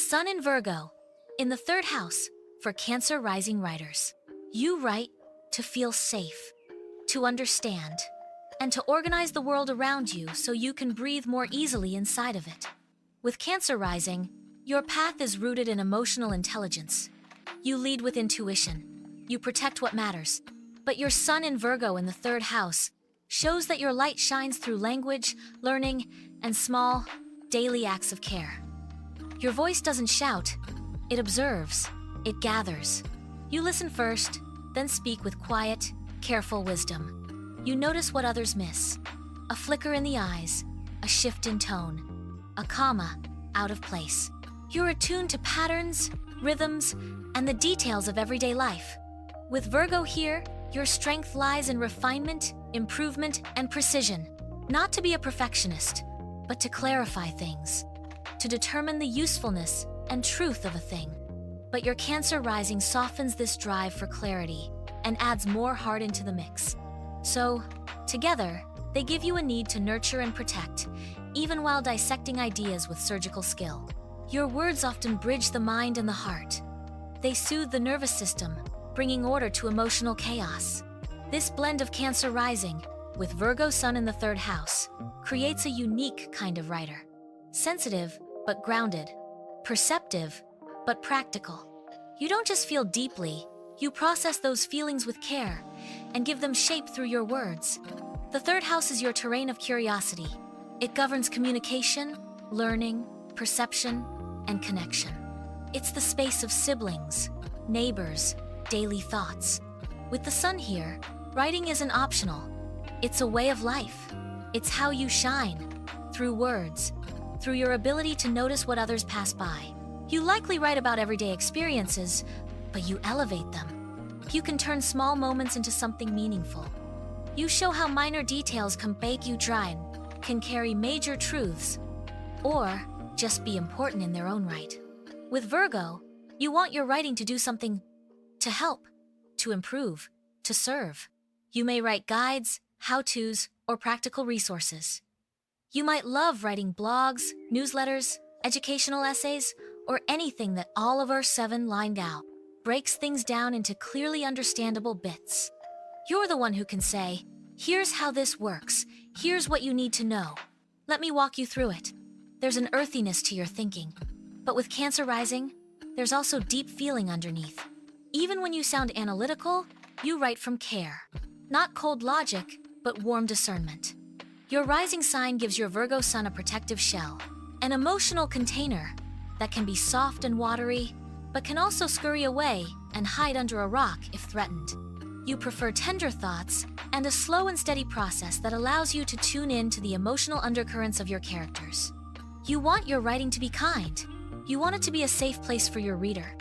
Sun in Virgo, in the third house, for Cancer rising writers. You write to feel safe, to understand, and to organize the world around you so you can breathe more easily inside of it. With Cancer rising, your path is rooted in emotional intelligence. You lead with intuition. You protect what matters. But your Sun in Virgo in the third house shows that your light shines through language, learning, and small, daily acts of care. Your voice doesn't shout. It observes. It gathers. You listen first, then speak with quiet, careful wisdom. You notice what others miss. A flicker in the eyes, a shift in tone, a comma out of place. You're attuned to patterns, rhythms, and the details of everyday life. With Virgo here, your strength lies in refinement, improvement, and precision. Not to be a perfectionist, but to clarify things, to determine the usefulness and truth of a thing. But your Cancer rising softens this drive for clarity and adds more heart into the mix. So, together, they give you a need to nurture and protect, even while dissecting ideas with surgical skill. Your words often bridge the mind and the heart. They soothe the nervous system, bringing order to emotional chaos. This blend of Cancer rising, with Virgo Sun in the third house, creates a unique kind of writer. Sensitive, but grounded. Perceptive, but practical. You don't just feel deeply, you process those feelings with care and give them shape through your words. The third house is your terrain of curiosity. It governs communication, learning, perception, and connection. It's the space of siblings, neighbors, daily thoughts. With the Sun here, writing isn't optional. It's a way of life. It's how you shine, through words, through your ability to notice what others pass by. You likely write about everyday experiences, but you elevate them. You can turn small moments into something meaningful. You show how minor details can bake you dry, can carry major truths, or just be important in their own right. With Virgo, you want your writing to do something to help, to improve, to serve. You may write guides, how-tos, or practical resources. You might love writing blogs, newsletters, educational essays, or anything that Oliver 7 lined out breaks things down into clearly understandable bits. You're the one who can say, here's how this works, here's what you need to know. Let me walk you through it. There's an earthiness to your thinking. But with Cancer rising, there's also deep feeling underneath. Even when you sound analytical, you write from care. Not cold logic, but warm discernment. Your rising sign gives your Virgo Sun a protective shell, an emotional container that can be soft and watery, but can also scurry away and hide under a rock if threatened. You prefer tender thoughts and a slow and steady process that allows you to tune in to the emotional undercurrents of your characters. You want your writing to be kind. You want it to be a safe place for your reader,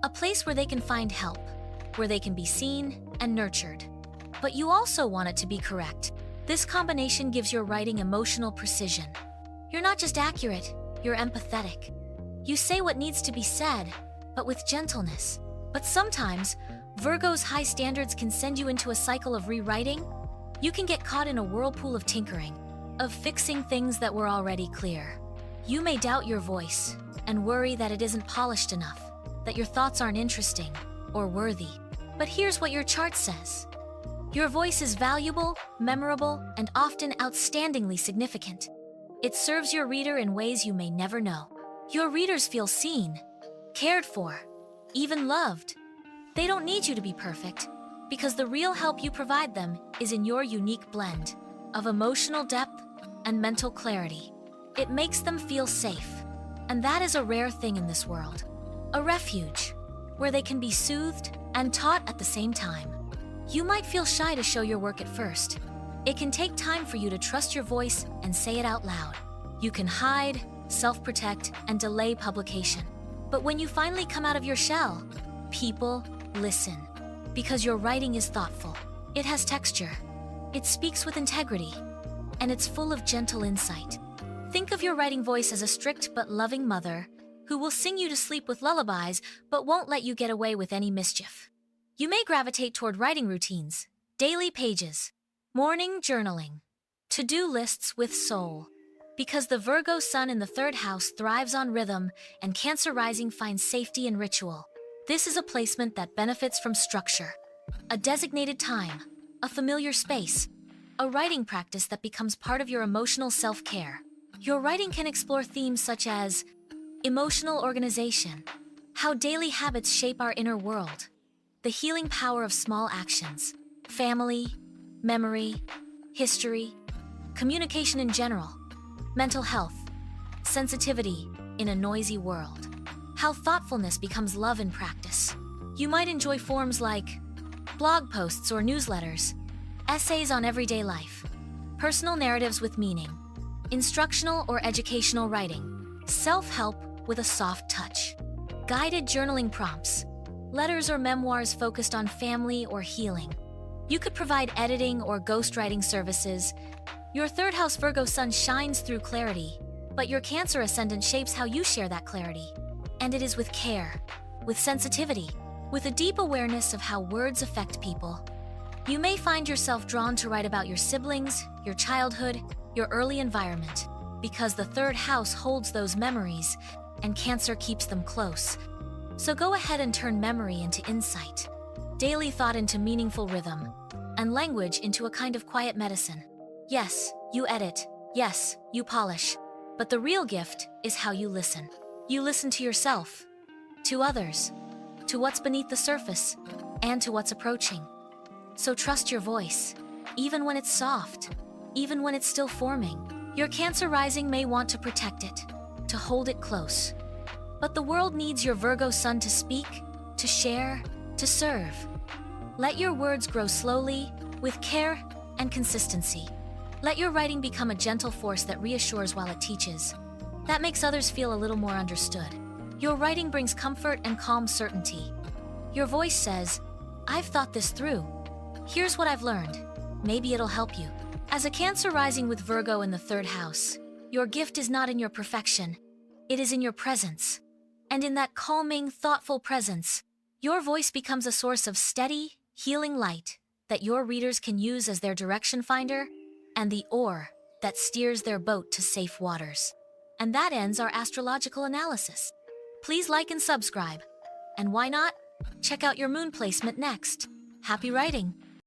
a place where they can find help, where they can be seen and nurtured. But you also want it to be correct. This combination gives your writing emotional precision. You're not just accurate, you're empathetic. You say what needs to be said, but with gentleness. But sometimes, Virgo's high standards can send you into a cycle of rewriting. You can get caught in a whirlpool of tinkering, of fixing things that were already clear. You may doubt your voice and worry that it isn't polished enough, that your thoughts aren't interesting or worthy. But here's what your chart says. Your voice is valuable, memorable, and often outstandingly significant. It serves your reader in ways you may never know. Your readers feel seen, cared for, even loved. They don't need you to be perfect, because the real help you provide them is in your unique blend of emotional depth and mental clarity. It makes them feel safe, and that is a rare thing in this world. A refuge, where they can be soothed and taught at the same time. You might feel shy to show your work at first. It can take time for you to trust your voice and say it out loud. You can hide, self-protect, and delay publication. But when you finally come out of your shell, people listen. Because your writing is thoughtful. It has texture. It speaks with integrity. And it's full of gentle insight. Think of your writing voice as a strict but loving mother who will sing you to sleep with lullabies but won't let you get away with any mischief. You may gravitate toward writing routines, daily pages, morning journaling, to-do lists with soul. Because the Virgo sun in the third house thrives on rhythm and Cancer rising finds safety in ritual. This is a placement that benefits from structure, a designated time, a familiar space, a writing practice that becomes part of your emotional self-care. Your writing can explore themes such as emotional organization, how daily habits shape our inner world, the healing power of small actions, family, memory, history, communication in general, mental health, sensitivity in a noisy world, how thoughtfulness becomes love in practice. You might enjoy forms like blog posts or newsletters, essays on everyday life, personal narratives with meaning, instructional or educational writing, self-help with a soft touch, guided journaling prompts, letters or memoirs focused on family or healing. You could provide editing or ghostwriting services. Your third house Virgo sun shines through clarity, but your Cancer ascendant shapes how you share that clarity. And it is with care, with sensitivity, with a deep awareness of how words affect people. You may find yourself drawn to write about your siblings, your childhood, your early environment, because the third house holds those memories and Cancer keeps them close. So go ahead and turn memory into insight, daily thought into meaningful rhythm, and language into a kind of quiet medicine. Yes, you edit. Yes, you polish. But the real gift is how you listen. You listen to yourself, to others, to what's beneath the surface, and to what's approaching. So trust your voice, even when it's soft, even when it's still forming. Your Cancer rising may want to protect it, to hold it close. But the world needs your Virgo sun to speak, to share, to serve. Let your words grow slowly, with care and consistency. Let your writing become a gentle force that reassures while it teaches. That makes others feel a little more understood. Your writing brings comfort and calm certainty. Your voice says, "I've thought this through. Here's what I've learned. Maybe it'll help you." As a Cancer rising with Virgo in the third house, your gift is not in your perfection. It is in your presence. And in that calming, thoughtful presence, your voice becomes a source of steady, healing light that your readers can use as their direction finder and the oar that steers their boat to safe waters. And that ends our astrological analysis. Please like and subscribe. And why not? Check out your moon placement next. Happy writing!